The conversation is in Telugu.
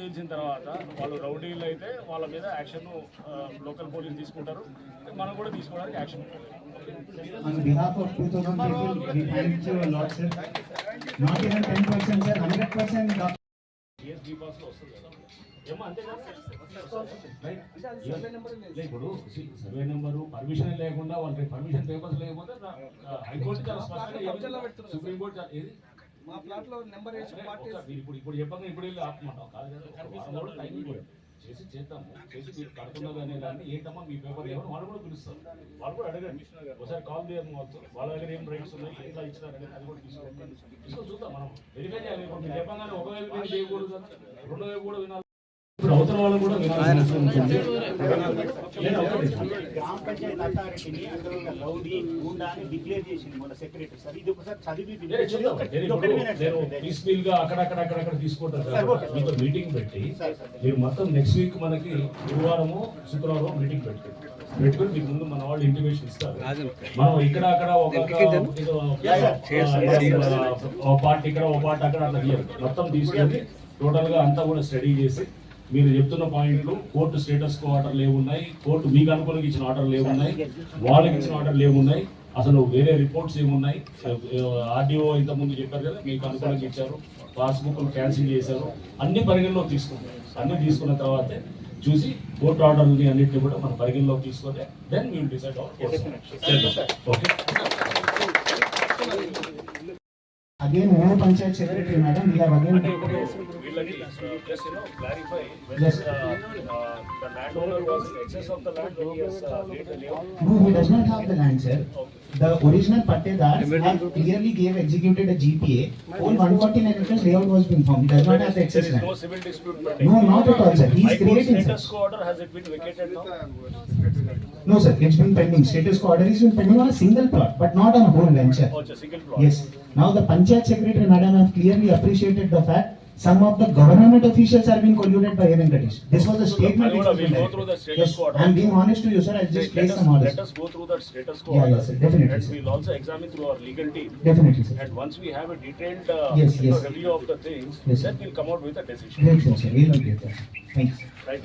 తెలిసిన తర్వాత వాళ్ళు రౌడీలు అయితే వాళ్ళ మీద యాక్షన్ లోకల్ పోలీస్ తీసుకుంటారు, మనం కూడా తీసుకోవడానికి యాక్షన్ ఉంటుంది. On behalf of 2000 people, we thank you a lot, sir. Not even 10%, sir, 100%. TSB pass లో వస్తుంది కదా ఏమో అంతే కదా. ఇప్పుడు సర్వే నెంబరు పర్మిషన్ లేకుండా వాళ్ళకి పర్మిషన్ పేపర్స్ లేకపోతే హైకోర్టు చాలా స్పష్టంగా సుప్రీం కోర్టు ఏది మా ప్లాట్ లో నెంబర్ ఇప్పుడు చెప్పంగా ఇప్పుడు వెళ్ళి ఆపమంటాం కాదు కదా. టైం కూడా చేద్దాము చేసి మీరు కడుతున్నారు అనే దాన్ని ఏంటమ్మా మీ పేపర్ ఎవరు వాళ్ళు కూడా పిలుస్తారు, వాళ్ళు కూడా అడగండి ఒకసారి కాల్ చేయము వాళ్ళ దగ్గర ఏం రైట్స్ ఉన్నాయి ఎట్లా ఇచ్చినారని అది కూడా తీసుకొని చూద్దాం. మనం వెరిఫై చేయాలి. ఇప్పుడు మీరు చెప్పగానే ఒకవేళ మీరు చేయకూడదు కదా, రెండో వైపు కూడా వినాలి. ఇప్పుడు అవతల వాళ్ళు కూడా గ్రామ పంచాయతీ అథారిటీని రౌడీ గుండా అని డిక్లేర్ చేసింది మన సెక్రటరీ సార్. ఇది ఒకసారి చదివి పీస్ఫుల్ గా అక్కడక్కడ తీసుకుంటారు. మీతో మీటింగ్ పెట్టి మీరు మొత్తం నెక్స్ట్ వీక్ మనకి గురువారము శుక్రవారం మీటింగ్ పెట్టుకుని మీకు ముందు మన వాళ్ళు ఇంటిమేషన్ ఇస్తారు. మనం ఇక్కడ అక్కడ ఒక పార్ట్ ఇక్కడ ఒక పార్ట్ అక్కడ అట్లా మొత్తం తీసుకొని టోటల్ గా అంతా కూడా స్టడీ చేసి మీరు చెప్తున్న పాయింట్లు కోర్టు స్టేటస్ కో ఆర్డర్లు ఏమున్నాయి, కోర్టు మీకు అనుకూలంగా ఇచ్చిన ఆర్డర్లు ఏమున్నాయి, వాళ్ళకి ఇచ్చిన ఆర్డర్లు ఏమున్నాయి, అసలు వేరే రిపోర్ట్స్ ఏమున్నాయి, ఆర్డీఓ ఇంతకుముందు చెప్పారు కదా మీకు అనుకూలంగా ఇచ్చారు, పాస్బుక్లు క్యాన్సిల్ చేశారు, అన్ని పరిగణలోకి తీసుకుంటాం. అన్ని తీసుకున్న తర్వాతే చూసి కోర్టు ఆర్డర్ని అన్నింటినీ కూడా మన పరిగణలోకి తీసుకుంటే then we will decide okay. Again, no panchayat secretary, madam. We have again. Just clarify whether the landowner was in excess of the land when he has laid the layout. No, he does not have the land, sir. The original pattedars have clearly executed a GPA. All 149 acres layout was been found. He does not have the excess land. There is no civil dispute pending. No, not at all, sir. He is creating status quo order. Has it been vacated now? No, sir. It's been pending. Status quo order has been pending on a single plot, but not on a whole venture. Oh, it's a single plot. Yes. Now the panchayat secretary, madam, have clearly appreciated the fact some of the government officials are being colluded by Venkatesh. This was a statement. We'll go through the status quo order. I'm being honest to you, sir. I'll just place some orders. Let us go through that status quo Yeah, order. yes, sir. Definitely. And Sir. we'll also examine through our legal team. Definitely, sir. And once we have a detailed Yes. review of the things, Yes, then sir. we'll come out with a decision. Great, sir. We'll do that. Thanks. Right.